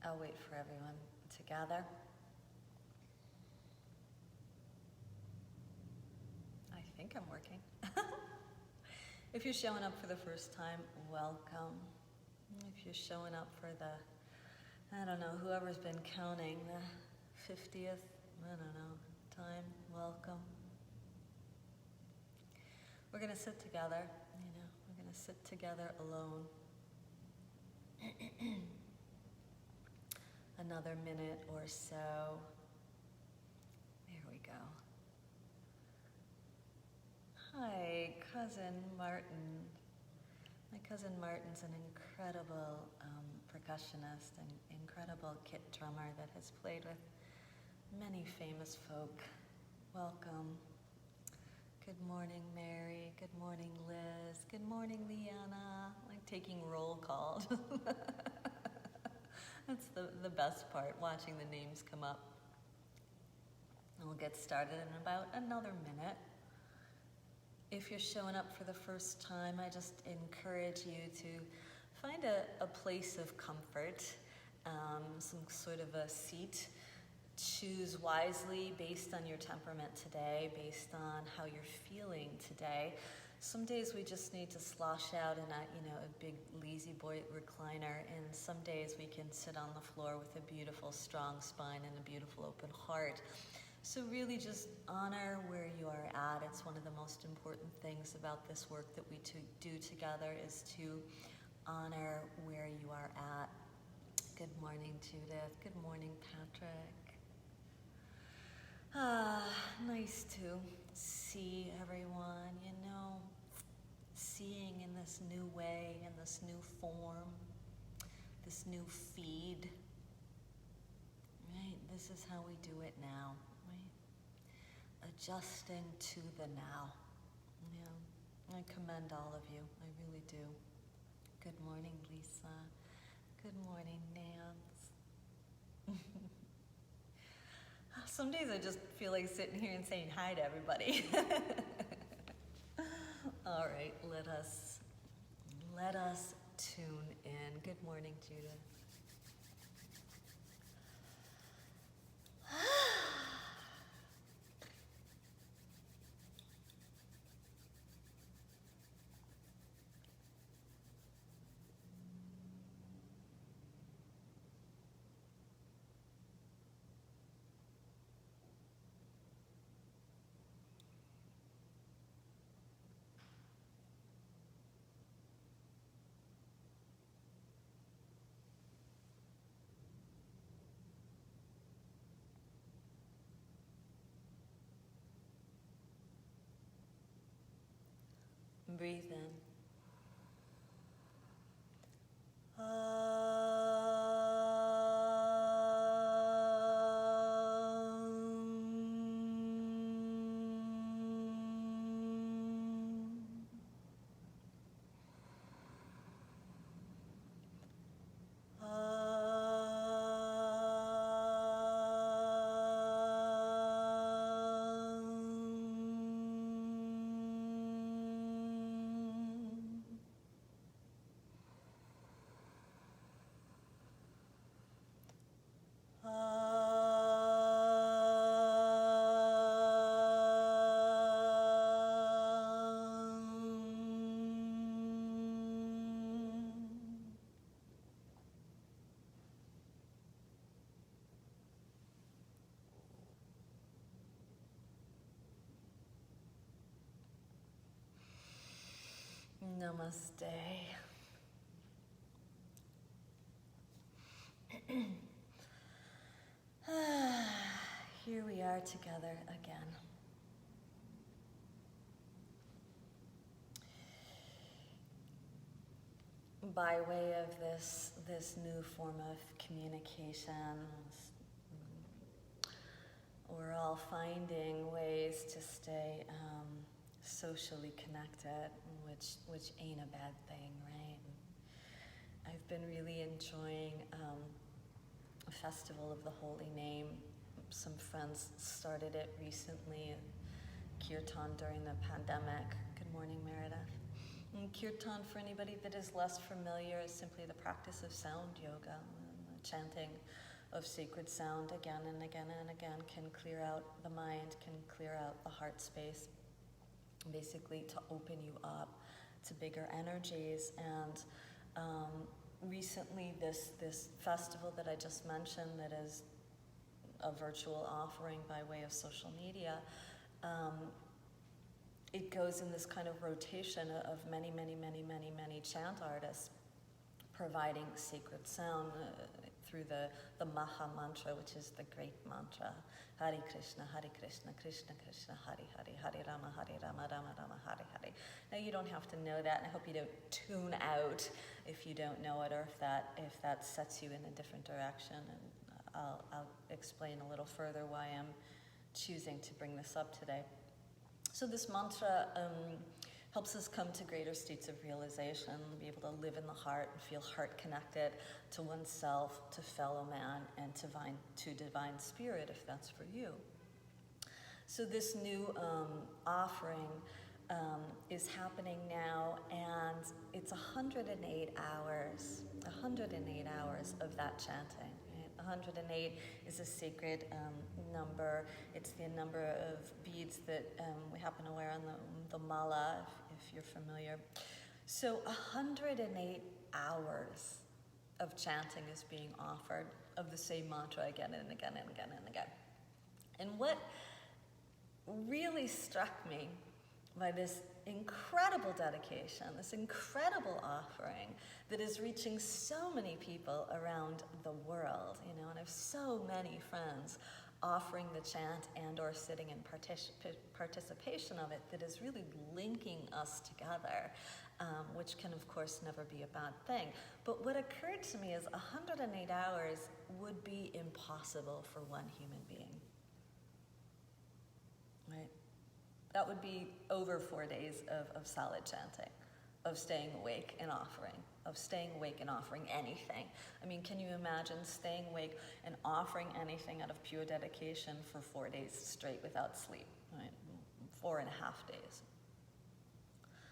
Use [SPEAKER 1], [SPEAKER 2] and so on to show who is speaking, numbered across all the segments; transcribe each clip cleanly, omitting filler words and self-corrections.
[SPEAKER 1] I'll wait for everyone to gather. I think I'm working. If you're showing up for the first time, welcome. If you're showing up for the, I don't know, whoever's been counting, the 50th, I don't know, time, welcome. We're going to sit together, we're going to sit together alone. Another minute or so. There we go. Hi, Cousin Martin. My cousin Martin's an incredible percussionist and incredible kit drummer that has played with many famous folk. Welcome. Good morning, Mary. Good morning, Liz. Good morning, Leanna. Like taking roll call. That's the best part, watching the names come up. And we'll get started in about another minute. If you're showing up for the first time, I just encourage you to find a place of comfort, some sort of a seat. Choose wisely based on your temperament today, based on how you're feeling today. Some days we just need to slosh out in a big lazy boy recliner, and some days we can sit on the floor with a beautiful strong spine and a beautiful open heart. So really just honor where you are at. It's one of the most important things about this work that we do together is to honor where you are at. Good morning, Judith. Good morning, Patrick. Nice to see everyone, seeing in this new way, in this new form, this new feed, right? This is how we do it now, right? Adjusting to the now. I commend all of you, I really do. Good morning, Lisa. Good morning, Nance. Some days I just feel like sitting here and saying hi to everybody. All right, let us tune in. Good morning, Judith. Breathe in. Namaste. Here we are together again. By way of this new form of communication, we're all finding ways to stay socially connected, which ain't a bad thing, right? I've been really enjoying a Festival of the Holy Name. Some friends started it recently, Kirtan during the pandemic. Good morning, Meredith. And Kirtan, for anybody that is less familiar, is simply the practice of sound yoga, chanting of sacred sound again and again and again can clear out the mind, can clear out the heart space, basically to open you up to bigger energies. And recently this festival that I just mentioned, that is a virtual offering by way of social media, it goes in this kind of rotation of many chant artists providing sacred sound through the Maha Mantra, which is the great mantra. Hare Krishna, Krishna Krishna, Hare Hare, Hare Rama, Rama Rama, Hare Hare. Now you don't have to know that, and I hope you don't tune out if you don't know it, or if that sets you in a different direction. And I'll explain a little further why I'm choosing to bring this up today. So this mantra helps us come to greater states of realization, be able to live in the heart and feel heart connected to oneself, to fellow man, and to divine spirit, if that's for you. So this new offering is happening now, and it's 108 hours of that chanting. 108 is a sacred number. It's the number of beads that we happen to wear on the mala, if you're familiar. So 108 hours of chanting is being offered of the same mantra again and again and again and again. And what really struck me by this incredible dedication, this incredible offering that is reaching so many people around the world, and I have so many friends offering the chant and or sitting in participation of it, that is really linking us together, which can of course never be a bad thing. But what occurred to me is 108 hours would be impossible for one human being, right? That would be over 4 days of solid chanting, of staying awake and offering, anything. I mean, can you imagine staying awake and offering anything out of pure dedication for 4 days straight without sleep, right? 4.5 days.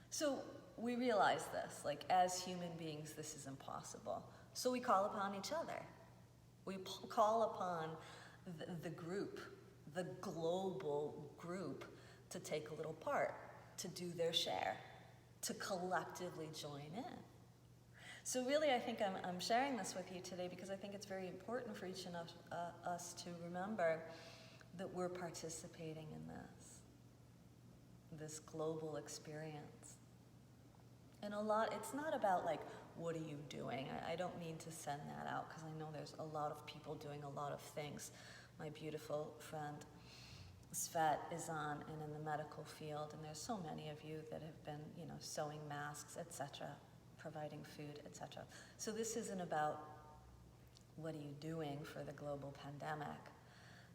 [SPEAKER 1] So we realize this, like as human beings, this is impossible. So we call upon each other. We call upon the group, the global group, to take a little part, to do their share, to collectively join in. So really, I think I'm sharing this with you today because I think it's very important for each of us to remember that we're participating in this global experience. And it's not about like, what are you doing? I don't mean to send that out, because I know there's a lot of people doing a lot of things. My beautiful friend Svet is on and in the medical field, and there's so many of you that have been, sewing masks, etc., providing food, etc. So this isn't about what are you doing for the global pandemic.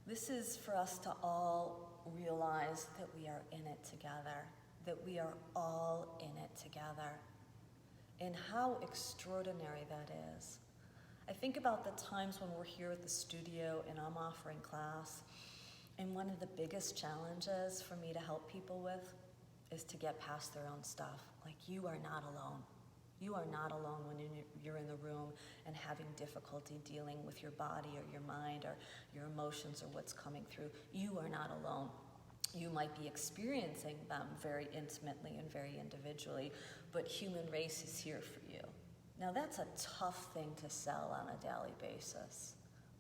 [SPEAKER 1] This is for us to all realize that we are in it together, that we are all in it together, and how extraordinary that is. I think about the times when we're here at the studio and I'm offering class, and one of the biggest challenges for me to help people with is to get past their own stuff. Like, you are not alone. You are not alone when you're in the room and having difficulty dealing with your body or your mind or your emotions or what's coming through. You are not alone. You might be experiencing them very intimately and very individually, but human race is here for you. Now, that's a tough thing to sell on a daily basis,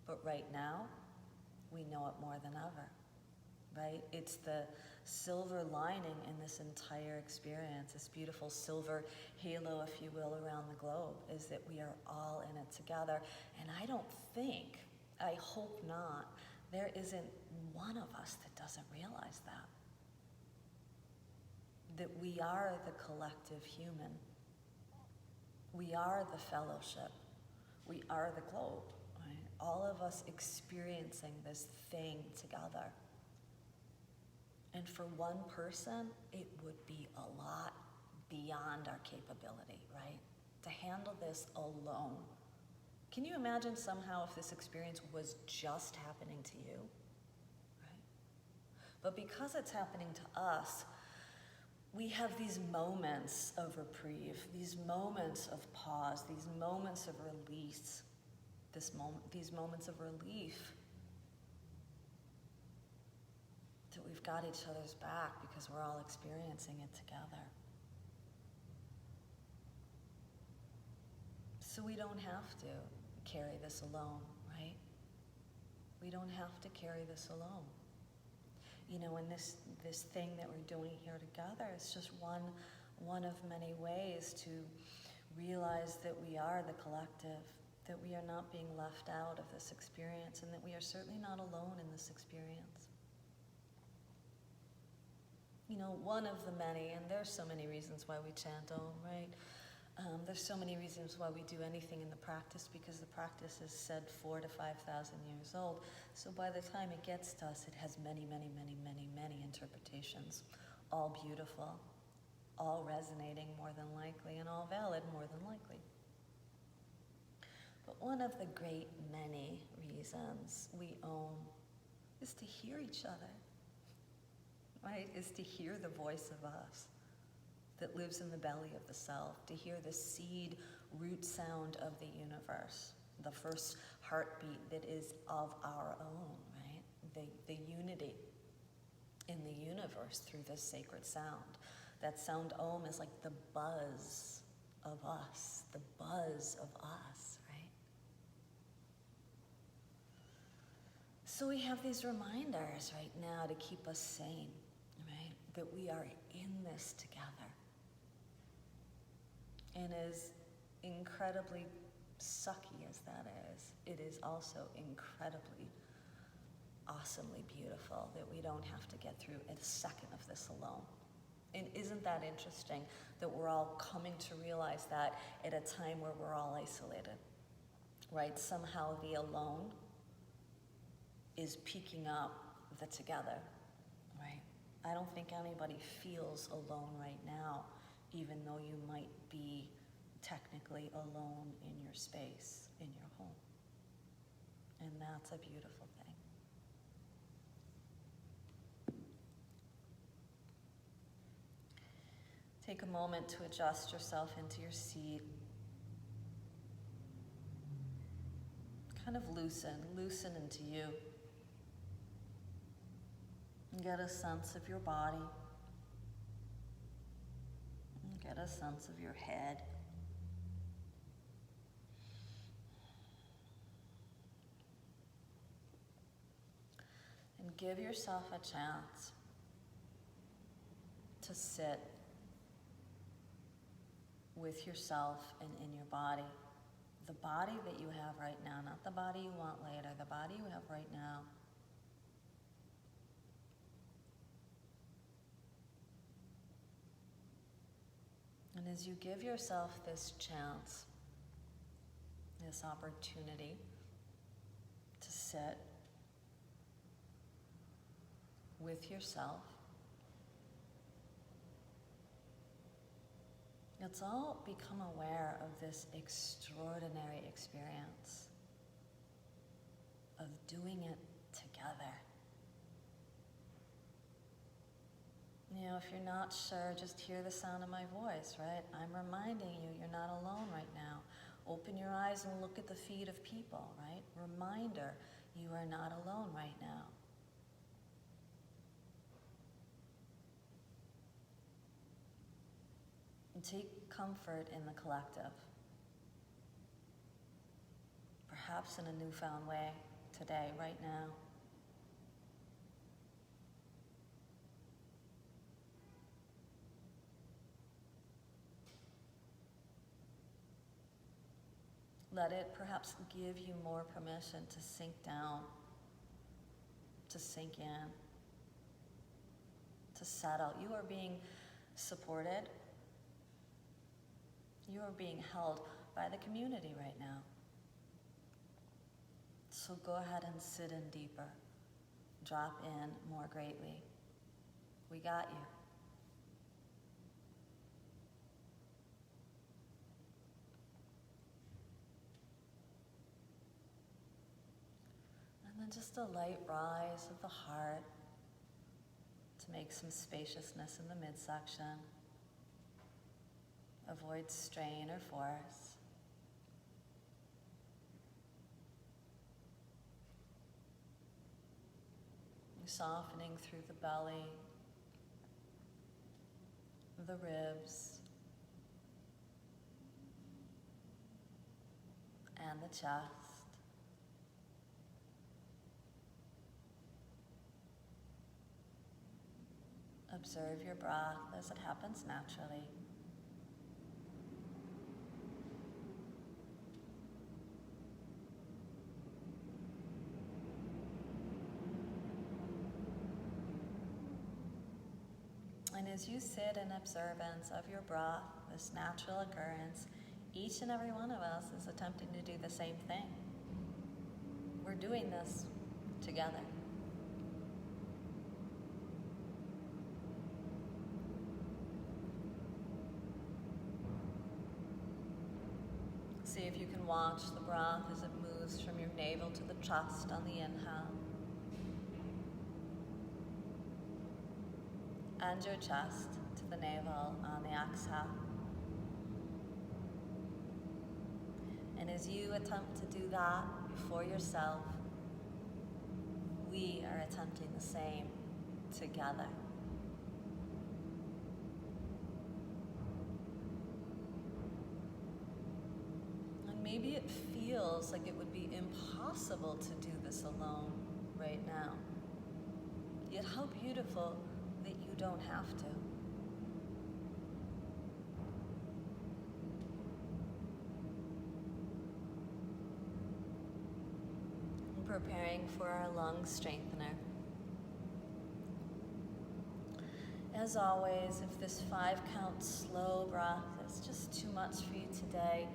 [SPEAKER 1] but right now, we know it more than ever, right? It's the silver lining in this entire experience, this beautiful silver halo, if you will, around the globe, is that we are all in it together. And I hope not, there isn't one of us that doesn't realize that we are the collective human. We are the fellowship. We are the globe. All of us experiencing this thing together. And for one person, it would be a lot beyond our capability, right? To handle this alone. Can you imagine somehow if this experience was just happening to you? Right? But because it's happening to us, we have these moments of reprieve, these moments of pause, these moments of release, these moments of relief, that we've got each other's back because we're all experiencing it together. So we don't have to carry this alone, right? We don't have to carry this alone. You know, and this thing that we're doing here together is just one of many ways to realize that we are the collective, that we are not being left out of this experience, and that we are certainly not alone in this experience. You know, one of the many, and there's so many reasons why we chant Om, right? There's so many reasons why we do anything in the practice, because the practice is said 4,000 to 5,000 years old. So by the time it gets to us, it has many, many, many, many, many interpretations, all beautiful, all resonating more than likely, and all valid more than likely. But one of the great many reasons we Om is to hear each other, right? Is to hear the voice of us that lives in the belly of the self, to hear the seed root sound of the universe, the first heartbeat that is of our own, right? The unity in the universe through this sacred sound. That sound Om is like the buzz of us, the buzz of us, right? So we have these reminders right now to keep us sane, right? That we are in this together. And as incredibly sucky as that is, it is also incredibly, awesomely beautiful that we don't have to get through a second of this alone. And isn't that interesting that we're all coming to realize that at a time where we're all isolated, right? Somehow the alone is peaking up the together, right? I don't think anybody feels alone right now, even though you might be technically alone in your space, in your home. And that's a beautiful thing. Take a moment to adjust yourself into your seat. Kind of loosen into you. And get a sense of your body. Get a sense of your head. And give yourself a chance to sit with yourself and in your body. The body that you have right now, not the body you want later, the body you have right now. And as you give yourself this chance, this opportunity to sit with yourself, let's all become aware of this extraordinary experience of doing it together. You know, if you're not sure, just hear the sound of my voice, right? I'm reminding you, you're not alone right now. Open your eyes and look at the feet of people, right? Reminder, you are not alone right now. And take comfort in the collective. Perhaps in a newfound way today, right now. Let it perhaps give you more permission to sink down, to sink in, to settle. You are being supported. You are being held by the community right now. So go ahead and sit in deeper. Drop in more greatly. We got you. And then just a light rise of the heart to make some spaciousness in the midsection. Avoid strain or force. softening through the belly, the ribs, and the chest. Observe your breath as it happens naturally. And as you sit in observance of your breath, this natural occurrence, each and every one of us is attempting to do the same thing. We're doing this together. See if you can watch the breath as it moves from your navel to the chest on the inhale, and your chest to the navel on the exhale. And as you attempt to do that for yourself, we are attempting the same together. And maybe it feels like it would be impossible to do this alone right now. Yet how beautiful that you don't have to. Preparing for our lung strengthener. As always, if this 5-count slow breath is just too much for you today,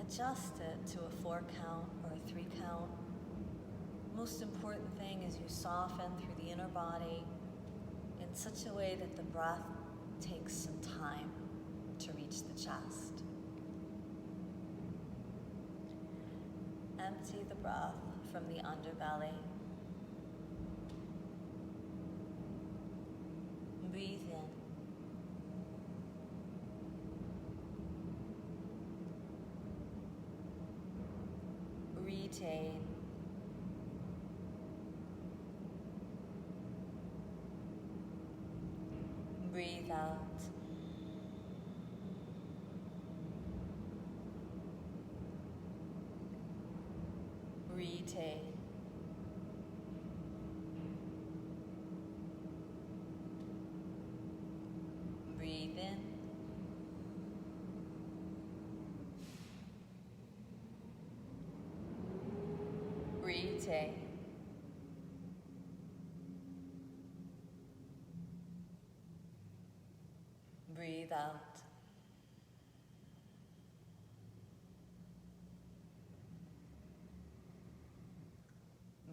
[SPEAKER 1] adjust it to a 4-count or a 3-count. Most important thing is you soften through the inner body in such a way that the breath takes some time to reach the chest. Empty the breath from the underbelly. Breathe in. Retain. Breathe out. Retain. Breathe in. Retain. Breathe out.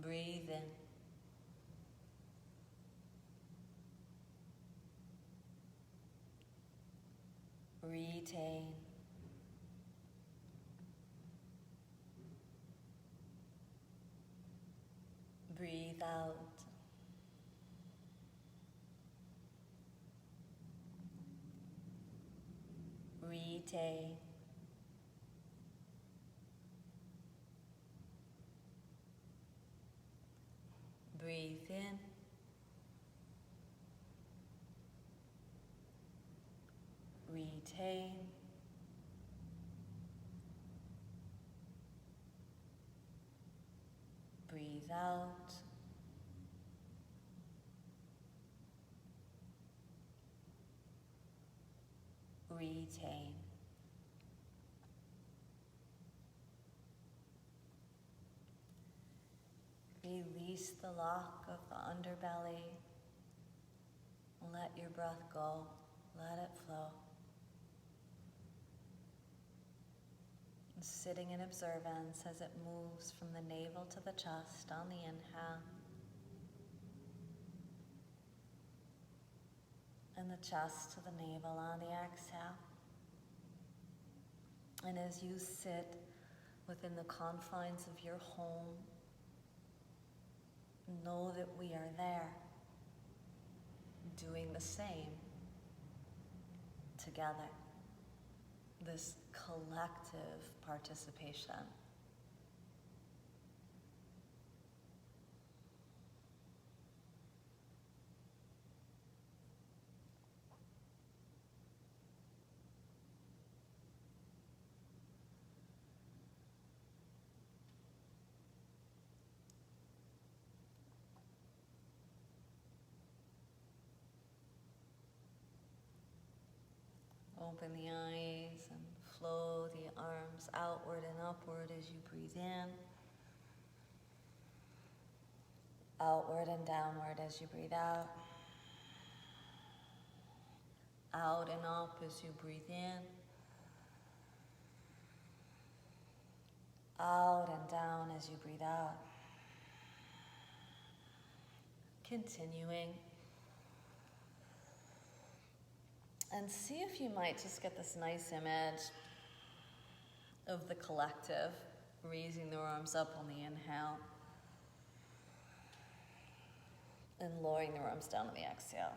[SPEAKER 1] Breathe in. Retain. Breathe out. Retain. Breathe in. Retain. Breathe out. Retain. Release the lock of the underbelly. Let your breath go. Let it flow. Sitting in observance as it moves from the navel to the chest on the inhale, and the chest to the navel on the exhale. And as you sit within the confines of your home, know that we are there, doing the same together. This collective participation. Open the eyes and flow the arms outward and upward as you breathe in. Outward and downward as you breathe out. Out and up as you breathe in. Out and down as you breathe out. Continuing. And see if you might just get this nice image of the collective, raising their arms up on the inhale and lowering their arms down on the exhale.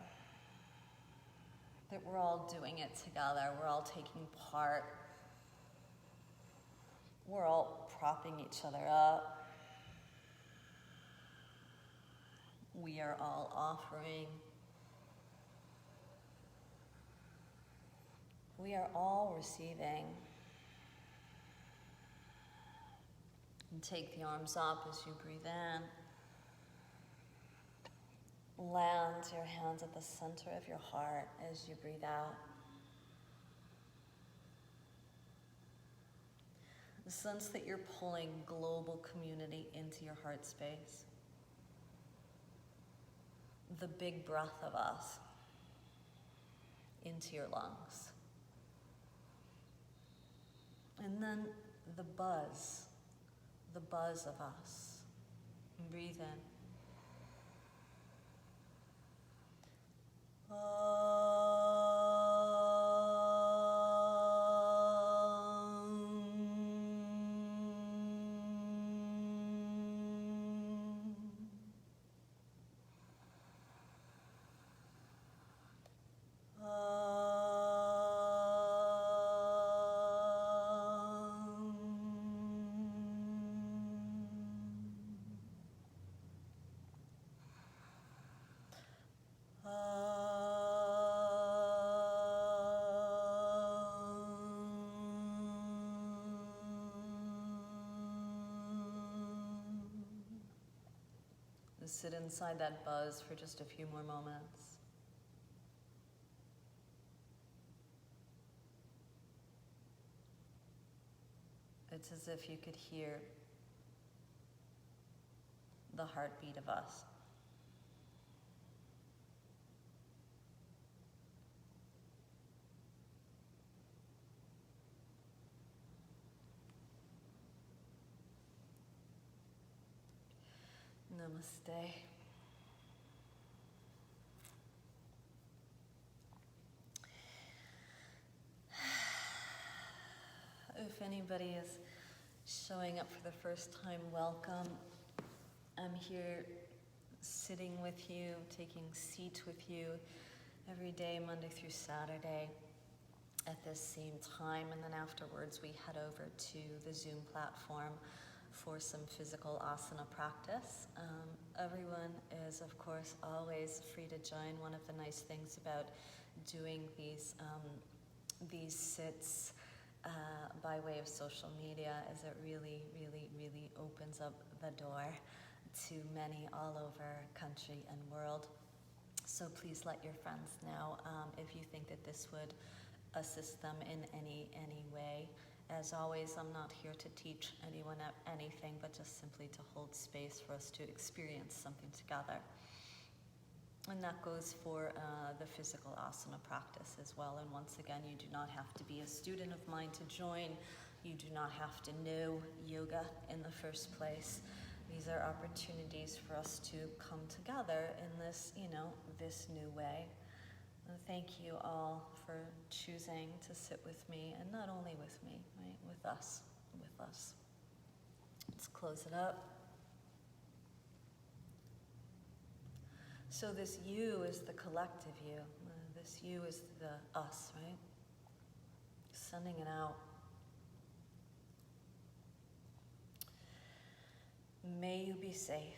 [SPEAKER 1] That we're all doing it together, we're all taking part, we're all propping each other up. We are all offering. We are all receiving. And take the arms up as you breathe in. Land your hands at the center of your heart as you breathe out. The sense that you're pulling global community into your heart space. The big breath of us into your lungs. And then the buzz of us. Breathe in. Sit inside that buzz for just a few more moments. It's as if you could hear the heartbeat of us. Namaste. If anybody is showing up for the first time, welcome. I'm here sitting with you, taking seat with you every day, Monday through Saturday at this same time. And then afterwards we head over to the Zoom platform for some physical asana practice. Everyone is, of course, always free to join. One of the nice things about doing these sits by way of social media is it really, really, really opens up the door to many all over country and world. So please let your friends know if you think that this would assist them in any way. As always, I'm not here to teach anyone anything, but just simply to hold space for us to experience something together. And that goes for the physical asana practice as well. And once again, you do not have to be a student of mine to join. You do not have to know yoga in the first place. These are opportunities for us to come together in this, this new way. Thank you all for choosing to sit with me, and not only with me, right? With us. Let's close it up. So this you is the collective you. This you is the us, right? Sending it out. May you be safe.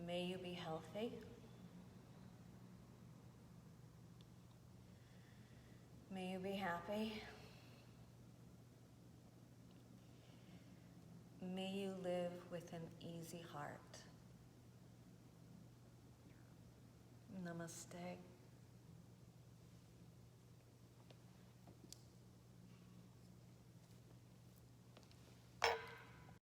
[SPEAKER 1] May you be healthy. May you be happy. May you live with an easy heart. Namaste.